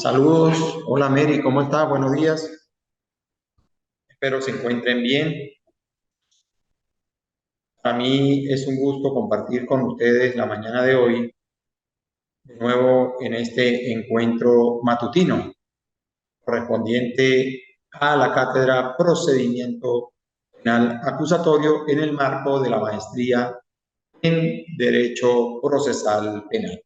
Saludos, hola Mary, ¿cómo estás? Buenos días, espero se encuentren bien. Para mí es un gusto compartir con ustedes la mañana de hoy, de nuevo en este encuentro matutino correspondiente a la cátedra Procedimiento Penal Acusatorio en el marco de la maestría en Derecho Procesal Penal.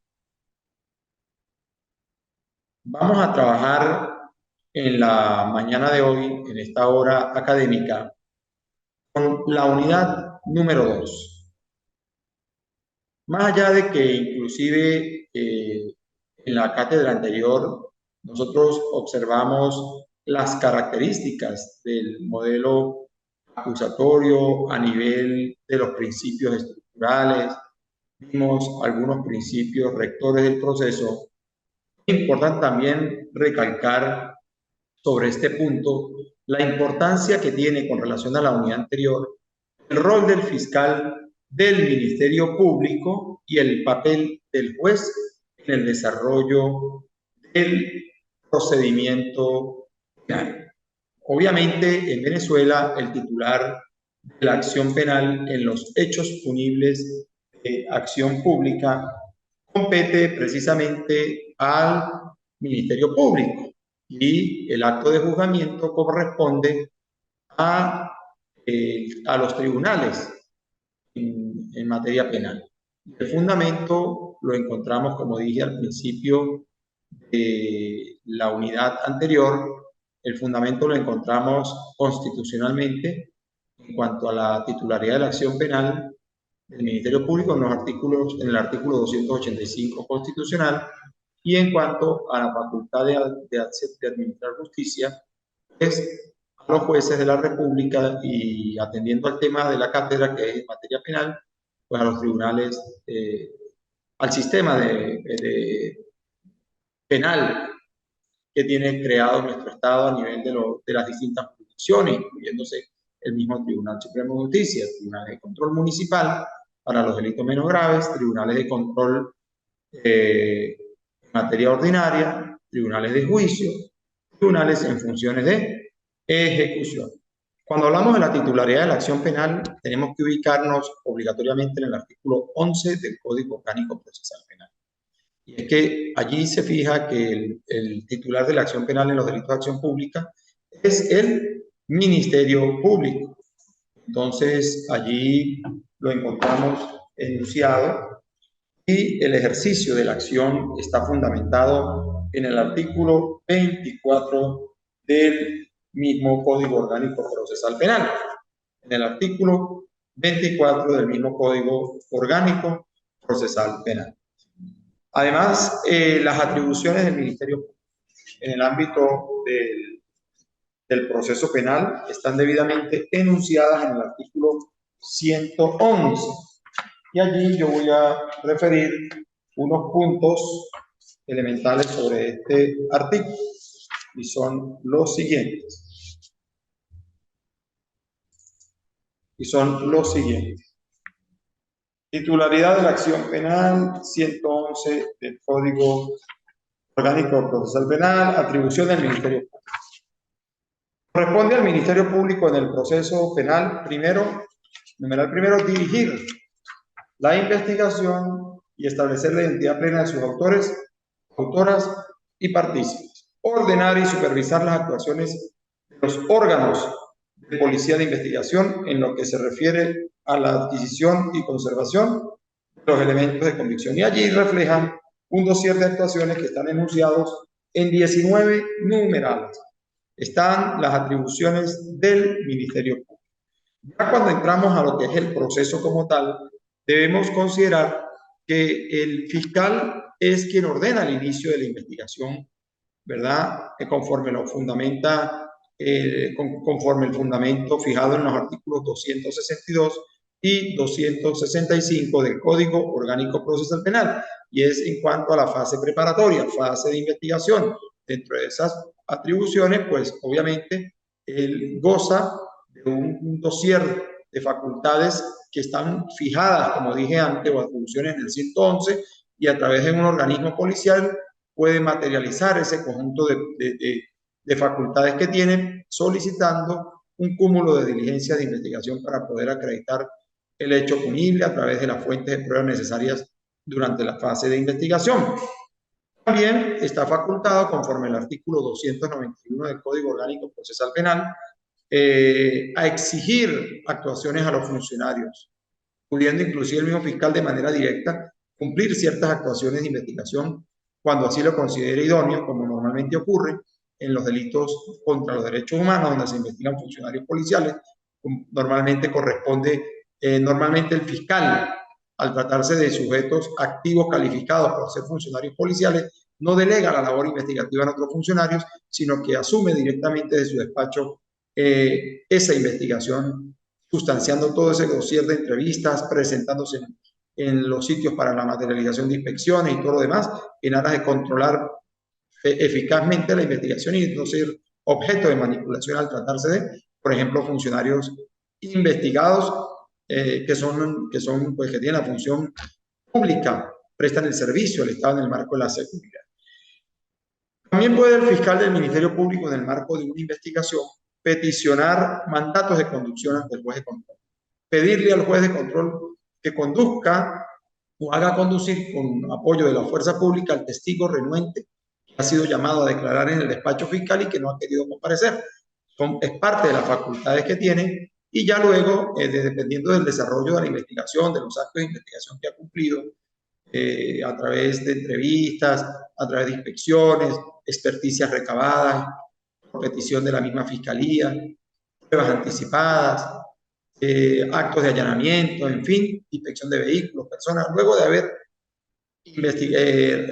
Vamos a trabajar en la mañana de hoy, en esta hora académica, con la unidad número 2. Más allá de que inclusive en la cátedra anterior nosotros observamos las características del modelo acusatorio a nivel de los principios estructurales, vimos algunos principios rectores del proceso. Es importante también recalcar sobre este punto la importancia que tiene con relación a la unidad anterior el rol del fiscal, del Ministerio Público y el papel del juez en el desarrollo del procedimiento penal. Obviamente, en Venezuela, el titular de la acción penal en los hechos punibles de acción pública compete precisamente al Ministerio Público y el acto de juzgamiento corresponde a los tribunales en materia penal. El fundamento lo encontramos, como dije al principio de la unidad anterior, el fundamento lo encontramos constitucionalmente en cuanto a la titularidad de la acción penal del Ministerio Público en el artículo 285 constitucional, y en cuanto a la facultad de administrar justicia, es a los jueces de la República, y atendiendo al tema de la cátedra que es en materia penal, pues a los tribunales, al sistema de penal que tiene creado nuestro Estado a nivel de las distintas jurisdicciones, incluyéndose el mismo Tribunal Supremo de Justicia, tribunales de control municipal para los delitos menos graves, tribunales de control en materia ordinaria, tribunales de juicio, tribunales en funciones de ejecución. Cuando hablamos de la titularidad de la acción penal, tenemos que ubicarnos obligatoriamente en el artículo 11 del Código Orgánico Procesal Penal. Y es que allí se fija que el titular de la acción penal en los delitos de acción pública es el Ministerio Público. Entonces, allí lo encontramos enunciado, y el ejercicio de la acción está fundamentado en el artículo 24 del mismo Código Orgánico Procesal Penal. En el artículo 24 del mismo Código Orgánico Procesal Penal. Además, las atribuciones del Ministerio Público en el ámbito del proceso penal están debidamente enunciadas en el artículo 111. Y allí yo voy a referir unos puntos elementales sobre este artículo, y son los siguientes. Titularidad de la acción penal, 111 del Código Orgánico Procesal Penal, atribución del Ministerio Público. Corresponde al Ministerio Público en el proceso penal, numeral primero, dirigir la investigación y establecer la identidad plena de sus autores, autoras y partícipes. Ordenar y supervisar las actuaciones de los órganos de policía de investigación en lo que se refiere a la adquisición y conservación de los elementos de convicción. Y allí reflejan un dossier de actuaciones que están enunciados en 19 numerales. Están las atribuciones del Ministerio Público. Ya cuando entramos a lo que es el proceso como tal, debemos considerar que el fiscal es quien ordena el inicio de la investigación, ¿verdad? Conforme lo fundamenta, conforme el fundamento fijado en los artículos 262 y 265 del Código Orgánico Procesal Penal, y es en cuanto a la fase preparatoria, fase de investigación. Dentro de esas atribuciones, pues obviamente él goza de un dossier de facultades que están fijadas, como dije antes, o atribuciones en el 111, y a través de un organismo policial puede materializar ese conjunto de facultades que tiene, solicitando un cúmulo de diligencias de investigación para poder acreditar el hecho punible a través de las fuentes de pruebas necesarias durante la fase de investigación. También está facultado, conforme al artículo 291 del Código Orgánico Procesal Penal, a exigir actuaciones a los funcionarios, pudiendo inclusive el mismo fiscal de manera directa cumplir ciertas actuaciones de investigación cuando así lo considere idóneo, como normalmente ocurre en los delitos contra los derechos humanos, donde se investigan funcionarios policiales. Normalmente corresponde, normalmente el fiscal, al tratarse de sujetos activos calificados por ser funcionarios policiales, no delega la labor investigativa en otros funcionarios, sino que asume directamente de su despacho esa investigación, sustanciando todo ese dossier de entrevistas, presentándose en los sitios para la materialización de inspecciones y todo lo demás, en aras de controlar eficazmente la investigación y no ser objeto de manipulación al tratarse de, por ejemplo, funcionarios investigados pues, que tienen la función pública, prestan el servicio al Estado en el marco de la seguridad. También puede el fiscal del Ministerio Público, en el marco de una investigación, peticionar mandatos de conducción ante el juez de control. Pedirle al juez de control que conduzca o haga conducir con apoyo de la fuerza pública al testigo renuente que ha sido llamado a declarar en el despacho fiscal y que no ha querido comparecer. Es parte de las facultades que tiene y ya luego, dependiendo del desarrollo de la investigación, de los actos de investigación que ha cumplido, a través de entrevistas, a través de inspecciones, experticias recabadas, por petición de la misma fiscalía, pruebas anticipadas, actos de allanamiento, en fin, inspección de vehículos, personas, luego de haber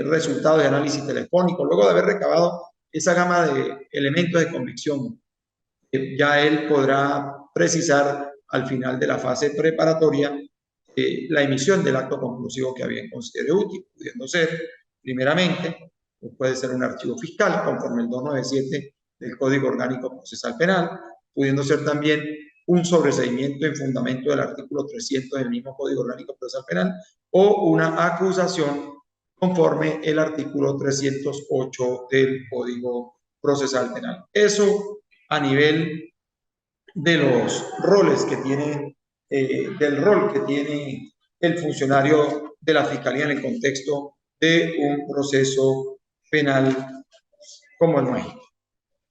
resultados de análisis telefónico, luego de haber recabado esa gama de elementos de convicción, ya él podrá precisar al final de la fase preparatoria la emisión del acto conclusivo que bien considere útil, pudiendo ser, primeramente, puede ser un archivo fiscal, conforme el 297 del Código Orgánico Procesal Penal, pudiendo ser también un sobreseimiento en fundamento del artículo 300 del mismo Código Orgánico Procesal Penal, o una acusación conforme el artículo 308 del Código Procesal Penal. Eso a nivel de los roles que tiene, del rol que tiene el funcionario de la Fiscalía en el contexto de un proceso penal como el nuestro,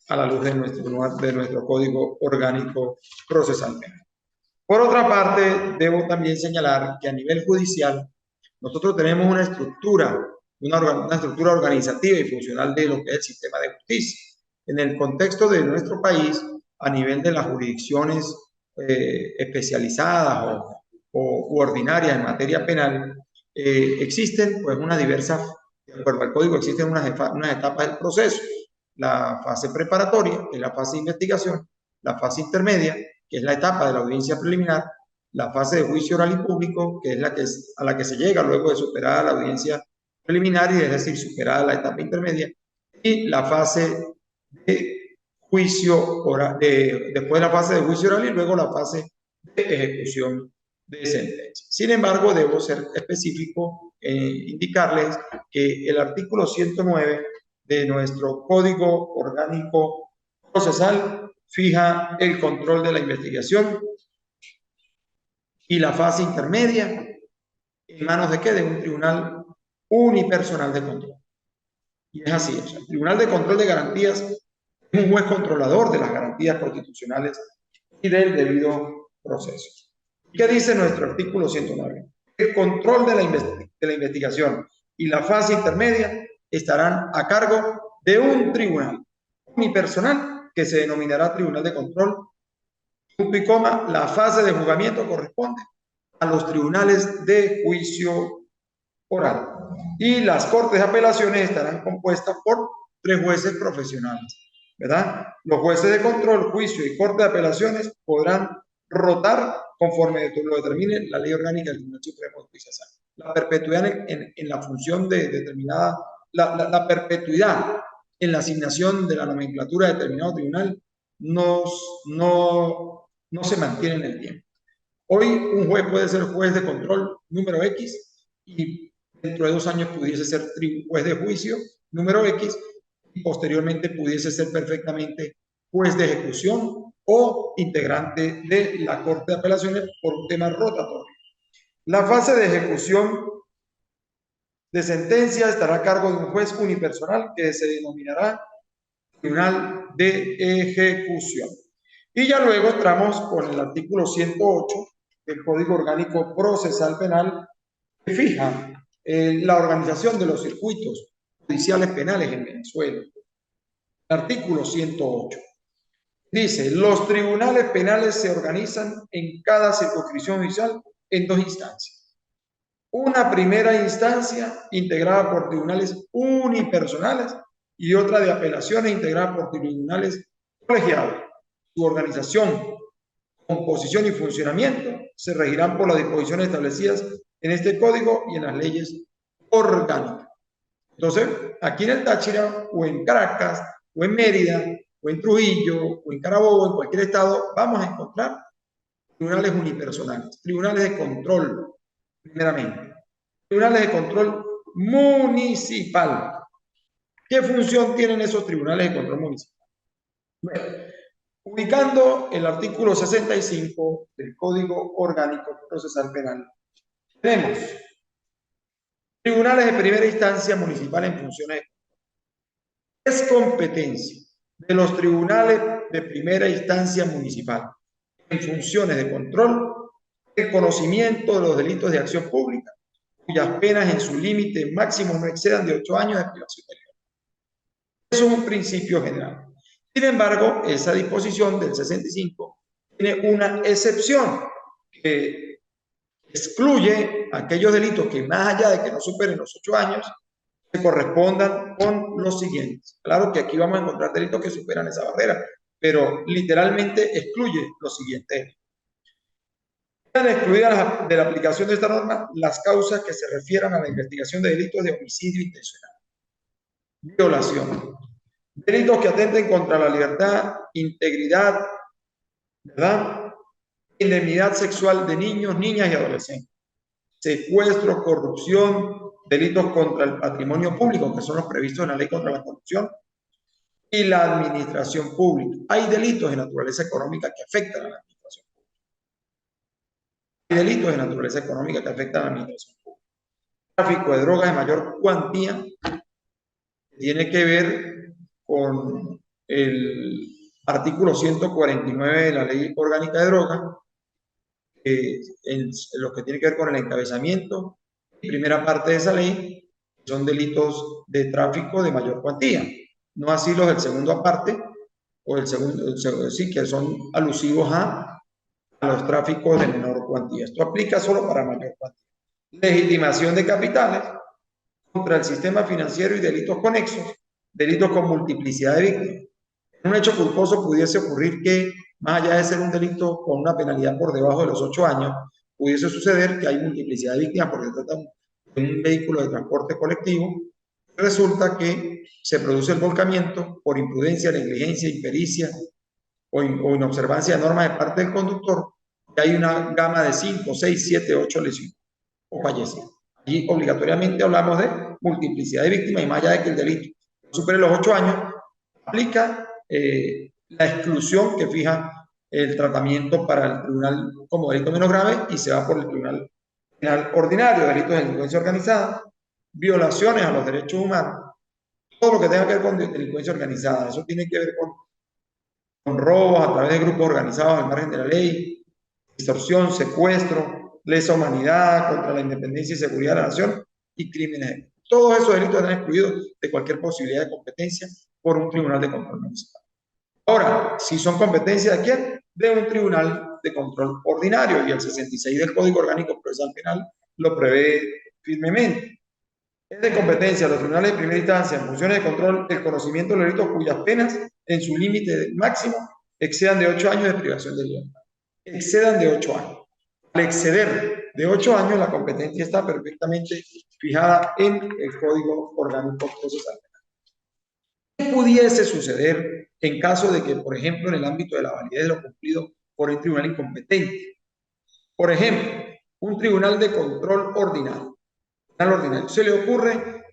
a la luz de nuestro Código Orgánico Procesal Penal. Por otra parte, debo también señalar que a nivel judicial nosotros tenemos una estructura organizativa y funcional de lo que es el sistema de justicia. En el contexto de nuestro país, a nivel de las jurisdicciones especializadas u ordinarias en materia penal, existen pues una diversa, de acuerdo al código, existen unas etapas del proceso. La fase preparatoria, que es la fase de investigación, la fase intermedia, que es la etapa de la audiencia preliminar, la fase de juicio oral y público, que es a la que se llega luego de superada la audiencia preliminar y es decir, superada la etapa intermedia, y la fase de juicio oral, después de la fase de juicio oral y luego la fase de ejecución de sentencia. Sin embargo, debo ser específico, indicarles que el artículo 109 de nuestro Código Orgánico Procesal fija el control de la investigación y la fase intermedia en manos de ¿qué? De un tribunal unipersonal de control. Y es así, o sea, el Tribunal de Control de Garantías es un juez controlador de las garantías constitucionales y del debido proceso. ¿Qué dice nuestro artículo 109? El control de la investigación y la fase intermedia estarán a cargo de un tribunal unipersonal que se denominará Tribunal de Control. Punto y coma, la fase de juzgamiento corresponde a los tribunales de juicio oral. Y las cortes de apelaciones estarán compuestas por 3 jueces profesionales, ¿verdad? Los jueces de control, juicio y corte de apelaciones podrán rotar conforme lo determine la ley orgánica del Tribunal Supremo de Justicia. La perpetuidad en la función de determinada, la perpetuidad en la asignación de la nomenclatura de determinado tribunal no se mantiene en el tiempo. Hoy un juez puede ser juez de control número X y dentro de 2 años pudiese ser juez de juicio número X y posteriormente pudiese ser perfectamente juez de ejecución o integrante de la Corte de Apelaciones por un tema rotatorio. La fase de ejecución de sentencia estará a cargo de un juez unipersonal que se denominará Tribunal de Ejecución. Y ya luego entramos con el artículo 108 del Código Orgánico Procesal Penal, que fija la organización de los circuitos judiciales penales en Venezuela. El artículo 108 dice: los tribunales penales se organizan en cada circunscripción judicial en dos instancias. Una primera instancia integrada por tribunales unipersonales y otra de apelaciones integrada por tribunales colegiados. Su organización, composición y funcionamiento se regirán por las disposiciones establecidas en este código y en las leyes orgánicas. Entonces, aquí en el Táchira, o en Caracas, o en Mérida, o en Trujillo, o en Carabobo, en cualquier estado, vamos a encontrar tribunales unipersonales, tribunales de control, primeramente. Tribunales de control municipal. ¿Qué función tienen esos tribunales de control municipal? Bueno, ubicando el artículo 65 del Código Orgánico Procesal Penal, tenemos tribunales de primera instancia municipal en funciones. Es competencia de los tribunales de primera instancia municipal en funciones de control, el conocimiento de los delitos de acción pública, cuyas penas en su límite máximo no excedan de 8 años de privación de libertad. Eso es un principio general. Sin embargo, esa disposición del 65 tiene una excepción que excluye aquellos delitos que, más allá de que no superen los 8 años, se correspondan con los siguientes. Claro que aquí vamos a encontrar delitos que superan esa barrera, pero literalmente excluye los siguientes. Quedan excluidas de la aplicación de esta norma las causas que se refieran a la investigación de delitos de homicidio intencional, violación, delitos que atenten contra la libertad, integridad, ¿verdad?, indemnidad sexual de niños, niñas y adolescentes, secuestro, corrupción, delitos contra el patrimonio público, que son los previstos en la ley contra la corrupción, y la administración pública. Hay delitos de naturaleza económica que afectan a la administración pública. Hay delitos de naturaleza económica que afectan a la administración pública. Tráfico de drogas de mayor cuantía, que tiene que ver con el artículo 149 de la Ley Orgánica de Drogas, en lo que tiene que ver con el encabezamiento, primera parte de esa ley, son delitos de tráfico de mayor cuantía. No así los del segundo aparte, o el segundo, sí, que son alusivos a los tráficos de menor cuantía. Esto aplica solo para mayor cuantía. Legitimación de capitales contra el sistema financiero y delitos conexos, delitos con multiplicidad de víctimas. En un hecho culposo pudiese ocurrir que, más allá de ser un delito con una penalidad por debajo de los 8 años, pudiese suceder que hay multiplicidad de víctimas porque se trata de un vehículo de transporte colectivo. Resulta que se produce el volcamiento por imprudencia, negligencia, impericia o inobservancia de normas de parte del conductor, y hay una gama de 5, 6, 7, 8 lesiones o fallecidos. Allí obligatoriamente hablamos de multiplicidad de víctimas, y más allá de que el delito supere los 8 años, aplica la exclusión que fija el tratamiento para el tribunal como delito menos grave, y se va por el tribunal penal ordinario, delitos de delincuencia organizada, violaciones a los derechos humanos, todo lo que tenga que ver con delincuencia organizada. Eso tiene que ver con robos a través de grupos organizados al margen de la ley, extorsión, secuestro, lesa humanidad, contra la independencia y seguridad de la nación y crímenes. Todos esos delitos están excluidos de cualquier posibilidad de competencia por un tribunal de control municipal. Ahora, si son competencia de quién, de un tribunal de control ordinario, y el 66 del Código Orgánico Procesal Penal lo prevé firmemente. Es de competencia de los tribunales de primera instancia en funciones de control el conocimiento de los delitos cuyas penas en su límite máximo excedan de 8 años de privación de libertad. Excedan de 8 años. Al exceder de 8 años, la competencia está perfectamente fijada en el Código Orgánico Procesal Penal. ¿Qué pudiese suceder en caso de que, por ejemplo, en el ámbito de la validez de lo cumplido por el tribunal incompetente? Por ejemplo, un tribunal de control ordinario. Se le ocurre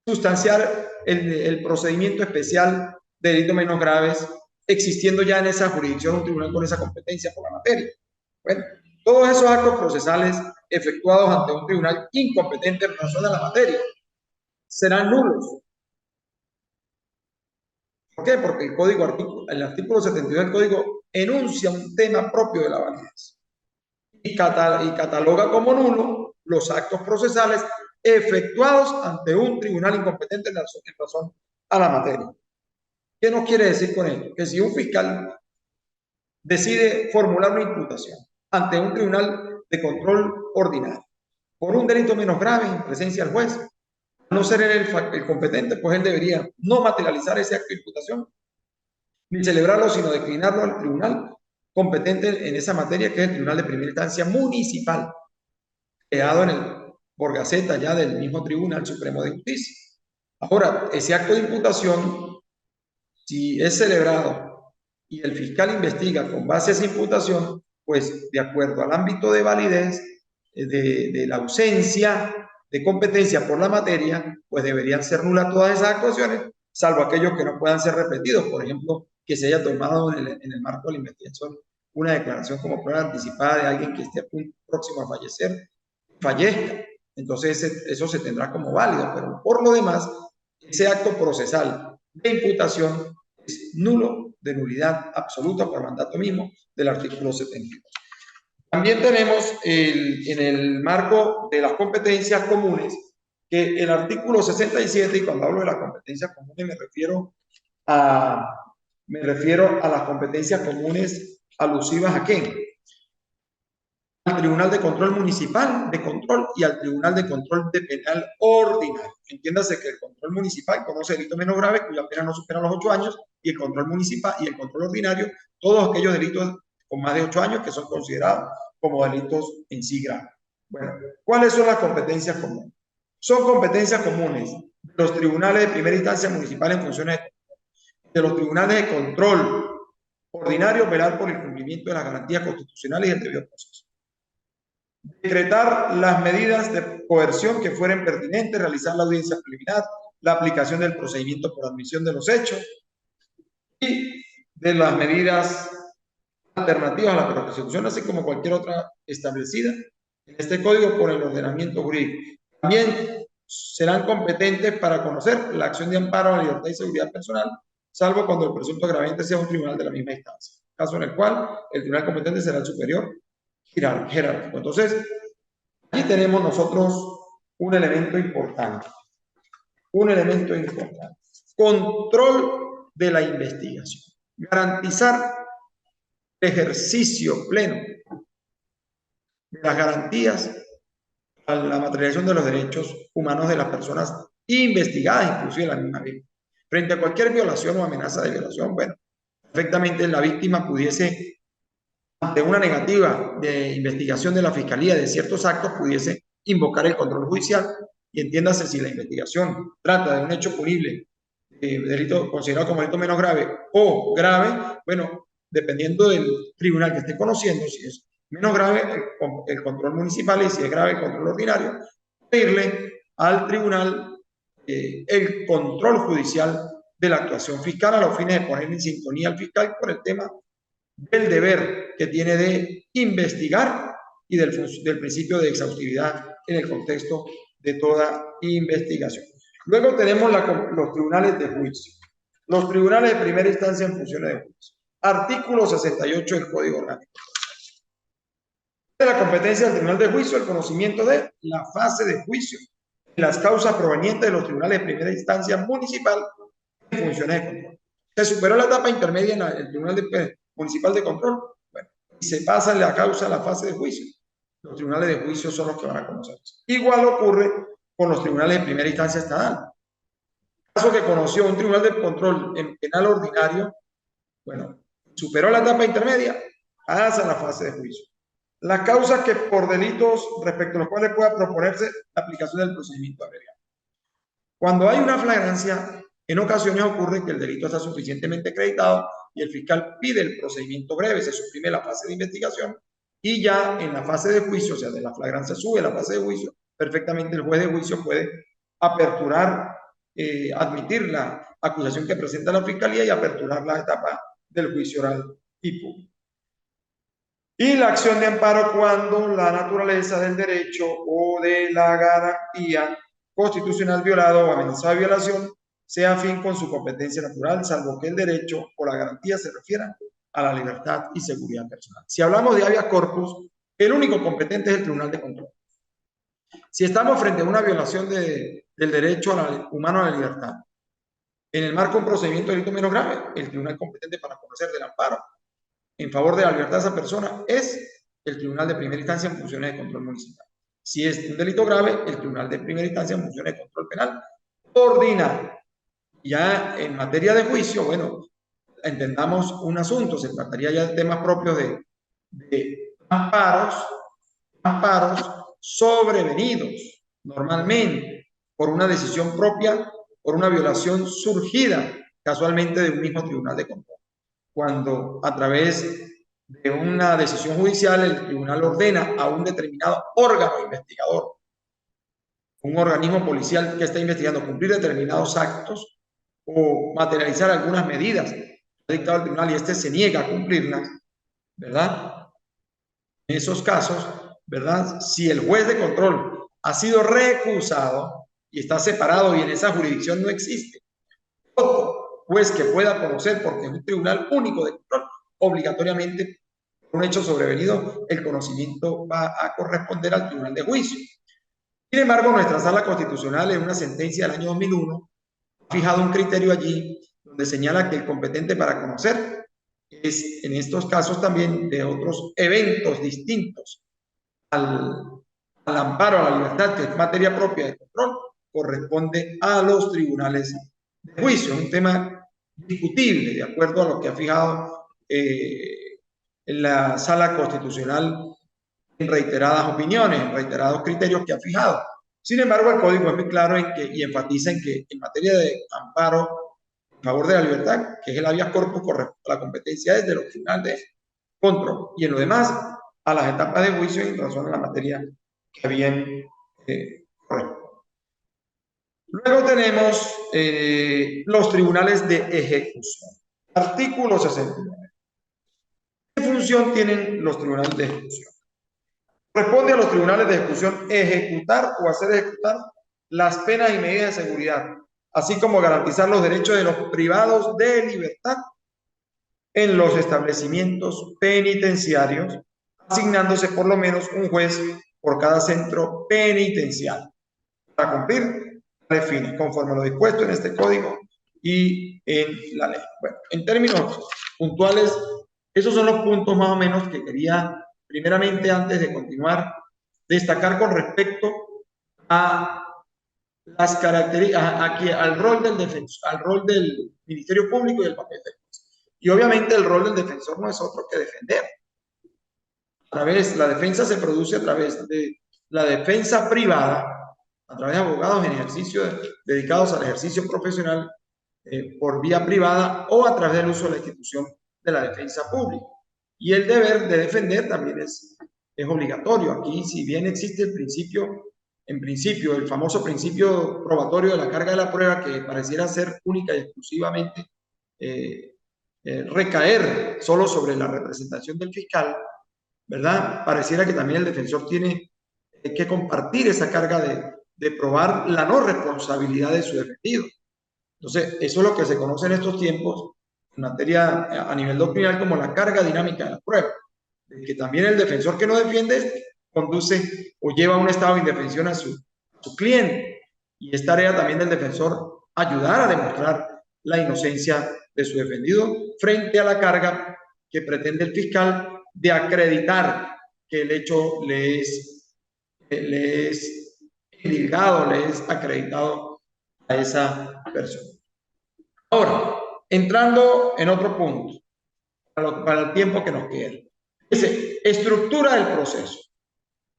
sustanciar el procedimiento especial de delitos menos graves, existiendo ya en esa jurisdicción un tribunal con esa competencia por la materia. Bueno, todos esos actos procesales efectuados ante un tribunal incompetente en relación a la materia serán nulos. ¿Por qué? Porque el artículo 72 del Código enuncia un tema propio de la validez y cataloga como nulo los actos procesales efectuados ante un tribunal incompetente en razón a la materia. ¿Qué nos quiere decir con esto? Que si un fiscal decide formular una imputación ante un tribunal de control ordinario por un delito menos grave en presencia del juez, no ser él el competente, pues él debería no materializar ese acto de imputación ni celebrarlo, sino declinarlo al tribunal competente en esa materia, que es el Tribunal de Primera Instancia Municipal, creado por Gaceta ya del mismo Tribunal Supremo de Justicia. Ahora, ese acto de imputación, si es celebrado y el fiscal investiga con base a esa imputación, pues de acuerdo al ámbito de validez, de la ausencia de competencia por la materia, pues deberían ser nulas todas esas actuaciones, salvo aquellos que no puedan ser repetidos. Por ejemplo, que se haya tomado en el marco de la investigación una declaración como prueba anticipada de alguien que esté próximo a fallecer, fallezca. Entonces eso se tendrá como válido, pero por lo demás, ese acto procesal de imputación es nulo, de nulidad absoluta por mandato mismo del artículo 72. También tenemos en el marco de las competencias comunes que el artículo 67, y cuando hablo de las competencias comunes me refiero a las competencias comunes alusivas ¿a qué? Al Tribunal de Control Municipal de Control y al Tribunal de Control de Penal Ordinario. Entiéndase que el control municipal conoce delitos menos graves cuya pena no supera los 8 años, y el control municipal y el control ordinario todos aquellos delitos con más de 8 años que son considerados como delitos en sí graves. Bueno, ¿cuáles son las competencias comunes? Son competencias comunes de los tribunales de primera instancia municipal en funciones de los tribunales de control ordinario, velar por el cumplimiento de las garantías constitucionales y el debido proceso. Decretar las medidas de coerción que fueren pertinentes, realizar la audiencia preliminar, la aplicación del procedimiento por admisión de los hechos y de las medidas alternativas a la persecución, así como cualquier otra establecida en este código por el ordenamiento jurídico. También serán competentes para conocer la acción de amparo a la libertad y seguridad personal, salvo cuando el presunto agravante sea un tribunal de la misma instancia, caso en el cual el tribunal competente será el superior jerárquico. Entonces, aquí tenemos nosotros un elemento importante. Control de la investigación. Garantizar el ejercicio pleno de las garantías a la materialización de los derechos humanos de las personas investigadas, inclusive la misma víctima. Frente a cualquier violación o amenaza de violación, bueno, perfectamente la víctima pudiese, ante una negativa de investigación de la Fiscalía de ciertos actos, pudiese invocar el control judicial, y entiéndase, si la investigación trata de un hecho punible, delito considerado como delito menos grave o grave, bueno, dependiendo del tribunal que esté conociendo, si es menos grave el control municipal y si es grave el control ordinario, pedirle al tribunal el control judicial de la actuación fiscal a los fines de poner en sintonía al fiscal por el tema del deber que tiene de investigar y del principio de exhaustividad en el contexto de toda investigación. Luego tenemos los tribunales de juicio. Los tribunales de primera instancia en funciones de juicio. Artículo 68 del Código Orgánico. De la competencia del tribunal de juicio, el conocimiento de la fase de juicio y las causas provenientes de los tribunales de primera instancia municipal en funciones de control. Se superó la etapa intermedia en el tribunal municipal de control, bueno, y se pasa la causa a la fase de juicio. Los tribunales de juicio son los que van a conocer eso. Igual ocurre con los tribunales de primera instancia estatal. El caso que conoció un tribunal de control en penal ordinario, bueno, superó la etapa intermedia, pasa a la fase de juicio. Las causas que por delitos respecto a los cuales pueda proponerse la aplicación del procedimiento abreviado. Cuando hay una flagrancia, en ocasiones ocurre que el delito está suficientemente acreditado y el fiscal pide el procedimiento breve, se suprime la fase de investigación y ya en la fase de juicio, o sea, de la flagrancia sube la fase de juicio, perfectamente el juez de juicio puede aperturar admitir la acusación que presenta la Fiscalía y aperturar la etapa del juicio oral tipo. Y la acción de amparo cuando la naturaleza del derecho o de la garantía constitucional violado o amenazado de violación sea afín con su competencia natural, salvo que el derecho o la garantía se refieran a la libertad y seguridad personal. Si hablamos de habeas corpus, el único competente es el Tribunal de Control. Si estamos frente a una violación del derecho humano a la libertad, en el marco de un procedimiento de delito menos grave, el tribunal competente para conocer del amparo en favor de la libertad de esa persona es el Tribunal de Primera Instancia en funciones de control municipal. Si es un delito grave, el Tribunal de Primera Instancia en funciones de control penal ordinario. Ya en materia de juicio, bueno, entendamos un asunto, se trataría ya de temas propios de amparos sobrevenidos normalmente por una decisión propia, por una violación surgida casualmente de un mismo tribunal de control. Cuando a través de una decisión judicial el tribunal ordena a un determinado órgano investigador, un organismo policial que está investigando, cumplir determinados actos o materializar algunas medidas que ha dictado el tribunal y este se niega a cumplirlas, ¿verdad? En esos casos, ¿verdad? Si el juez de control ha sido recusado y está separado y en esa jurisdicción no existe otro juez que pueda conocer, porque es un tribunal único de control, obligatoriamente, por un hecho sobrevenido, el conocimiento va a corresponder al tribunal de juicio. Sin embargo, nuestra sala constitucional, en una sentencia del año 2001, ha fijado un criterio allí donde señala que el competente para conocer es, en estos casos también, de otros eventos distintos al amparo a la libertad, que es materia propia de control, corresponde a los tribunales de juicio. Es un tema discutible, de acuerdo a lo que ha fijado en la sala constitucional en reiteradas opiniones, en reiterados criterios que ha fijado. Sin embargo, el código es muy claro en que, y enfatiza en que en materia de amparo en favor de la libertad, que es el habeas corpus, la competencia es de los tribunales de control. Y en lo demás, a las etapas de juicio en razón a la materia que bien corresponde. Luego tenemos los tribunales de ejecución. Artículo 69. ¿Qué función tienen los tribunales de ejecución? Corresponde a los tribunales de ejecución ejecutar o hacer ejecutar las penas y medidas de seguridad, así como garantizar los derechos de los privados de libertad en los establecimientos penitenciarios, asignándose por lo menos un juez por cada centro penitenciario para cumplir tales fines, conforme a lo dispuesto en este código y en la ley. Bueno, en términos puntuales, esos son los puntos más o menos que quería, primeramente, antes de continuar, destacar con respecto a las características, al rol del defensor, al rol del Ministerio Público y el papel del juez. Y obviamente el rol del defensor no es otro que defender. La defensa se produce a través de la defensa privada, a través de abogados en ejercicio dedicados al ejercicio profesional por vía privada o a través del uso de la institución de la defensa pública. Y el deber de defender también es obligatorio. Aquí, si bien existe el principio, en principio, el famoso principio probatorio de la carga de la prueba, que pareciera ser única y exclusivamente recaer solo sobre la representación del fiscal, ¿verdad? Pareciera que también el defensor tiene que compartir esa carga de probar la no responsabilidad de su defendido. Entonces, eso es lo que se conoce en estos tiempos en materia a nivel doctrinal como la carga dinámica de la prueba, de que también el defensor que no defiende conduce o lleva a un estado de indefensión a su cliente, y es tarea también del defensor ayudar a demostrar la inocencia de su defendido frente a la carga que pretende el fiscal de acreditar que el hecho le es indicado, le es acreditado a esa persona. Ahora, entrando en otro punto, para el tiempo que nos queda. Dice, estructura del proceso.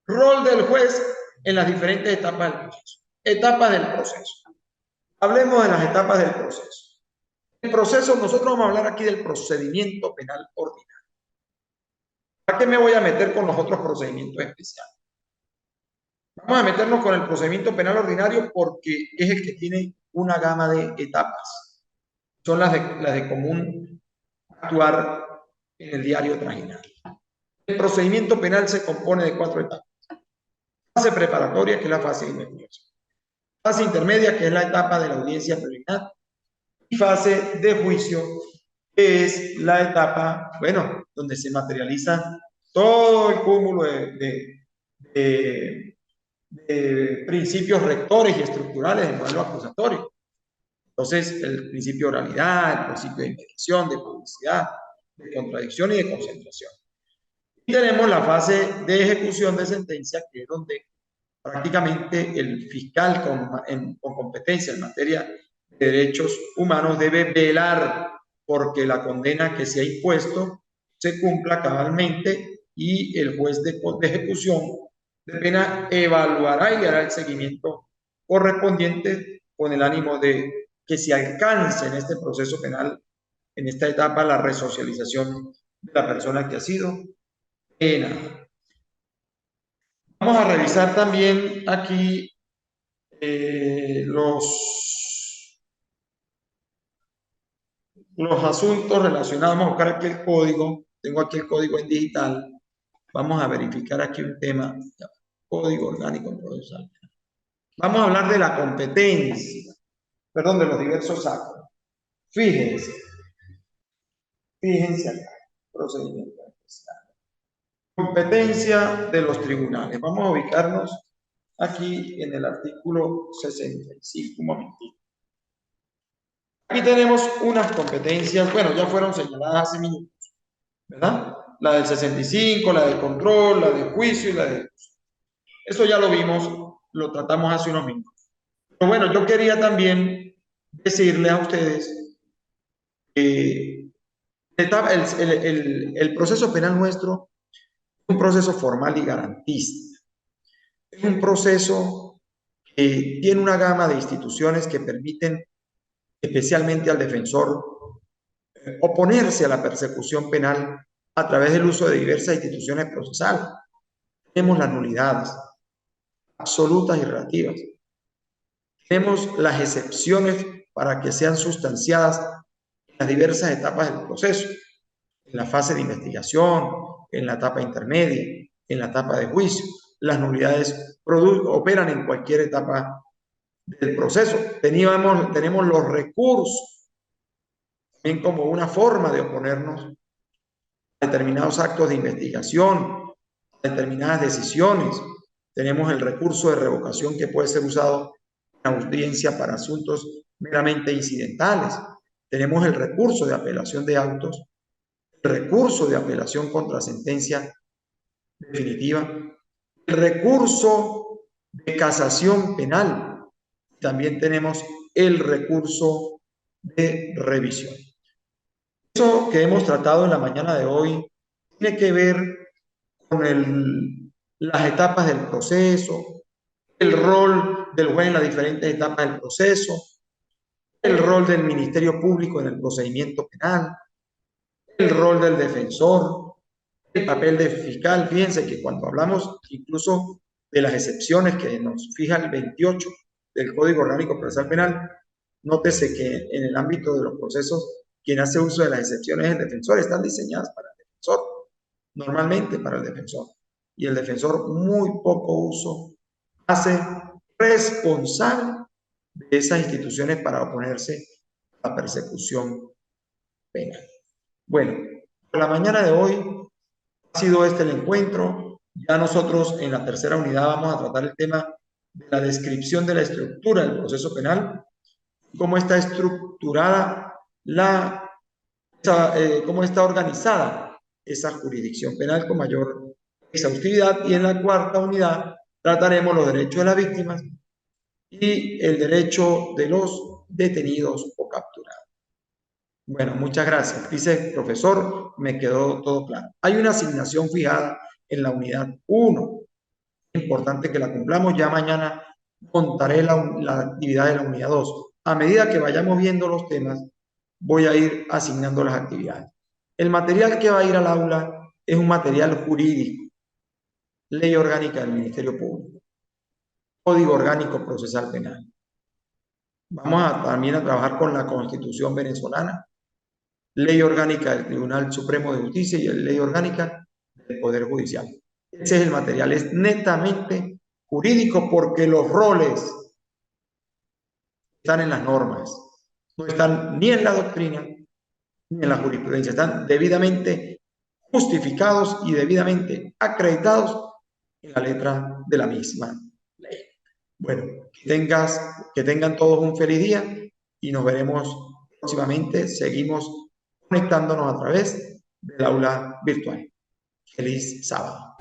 Rol del juez en las diferentes etapas del proceso. Etapas del proceso. Hablemos de las etapas del proceso. El proceso, nosotros vamos a hablar aquí del procedimiento penal ordinario. ¿Para qué me voy a meter con los otros procedimientos especiales? Vamos a meternos con el procedimiento penal ordinario porque es el que tiene una gama de etapas. Son las de común actuar en el diario trajinal. El procedimiento penal se compone de 4 etapas. Fase preparatoria, que es la fase de investigación. Fase intermedia, que es la etapa de la audiencia preliminar. Y fase de juicio, que es la etapa, bueno, donde se materializa todo el cúmulo de principios rectores y estructurales del modelo acusatorio. Entonces, el principio de oralidad, el principio de investigación, de publicidad, de contradicción y de concentración. Y tenemos la fase de ejecución de sentencia, que es donde prácticamente el fiscal con competencia en materia de derechos humanos debe velar porque la condena que se ha impuesto se cumpla cabalmente y el juez de ejecución de pena evaluará y hará el seguimiento correspondiente con el ánimo de que se alcance en este proceso penal, en esta etapa, la resocialización de la persona que ha sido penada. Vamos a revisar también aquí los asuntos relacionados. Vamos a buscar aquí el código. Tengo aquí el código en digital. Vamos a verificar aquí un tema. Código orgánico procesal. Vamos a hablar de la competencia. Perdón, de los diversos actos. Fíjense. Fíjense acá. Procedimiento especial. Competencia de los tribunales. Vamos a ubicarnos aquí en el artículo 65. Un momentito. Aquí tenemos unas competencias, bueno, ya fueron señaladas hace minutos, ¿verdad? La del 65, la de control, la de juicio y la de... Eso ya lo vimos, lo tratamos hace unos minutos. Pero bueno, yo quería también decirle a ustedes que el proceso penal nuestro es un proceso formal y garantista. Es un proceso que tiene una gama de instituciones que permiten especialmente al defensor oponerse a la persecución penal a través del uso de diversas instituciones procesales. Tenemos las nulidades absolutas y relativas. Tenemos las excepciones para que sean sustanciadas en las diversas etapas del proceso, en la fase de investigación, en la etapa intermedia, en la etapa de juicio. Las nulidades operan en cualquier etapa del proceso. Tenemos los recursos también como una forma de oponernos a determinados actos de investigación, a determinadas decisiones. Tenemos el recurso de revocación que puede ser usado en audiencia para asuntos meramente incidentales. Tenemos el recurso de apelación de autos, el recurso de apelación contra sentencia definitiva, el recurso de casación penal. También tenemos el recurso de revisión. Eso que hemos tratado en la mañana de hoy tiene que ver con las etapas del proceso, el rol del juez en las diferentes etapas del proceso, el rol del Ministerio Público en el procedimiento penal, el rol del defensor, el papel del fiscal. Fíjense que cuando hablamos incluso de las excepciones que nos fija el 28 del Código Orgánico Procesal Penal, nótese que en el ámbito de los procesos, quien hace uso de las excepciones es el defensor, están diseñadas para el defensor, normalmente para el defensor. Y el defensor muy poco uso hace responsable de esas instituciones para oponerse a la persecución penal. Bueno, por la mañana de hoy ha sido este el encuentro. Ya nosotros en la tercera unidad vamos a tratar el tema de la descripción de la estructura del proceso penal, cómo está estructurada cómo está organizada esa jurisdicción penal con mayor exhaustividad. Y en la cuarta unidad trataremos los derechos de las víctimas y el derecho de los detenidos o capturados. Bueno, muchas gracias. Dice, profesor, me quedó todo claro. Hay una asignación fijada en la unidad 1. Es importante que la cumplamos. Ya mañana contaré la actividad de la unidad 2. A medida que vayamos viendo los temas, voy a ir asignando las actividades. El material que va a ir al aula es un material jurídico. Ley orgánica del Ministerio Público. Código orgánico procesal penal. Vamos también a trabajar con la Constitución venezolana, Ley Orgánica del Tribunal Supremo de Justicia y la Ley Orgánica del Poder Judicial. Ese es el material, es netamente jurídico porque los roles están en las normas, no están ni en la doctrina ni en la jurisprudencia, están debidamente justificados y debidamente acreditados en la letra de la misma ley. Bueno, que tengan todos un feliz día y nos veremos próximamente. Seguimos conectándonos a través del aula virtual. Feliz sábado.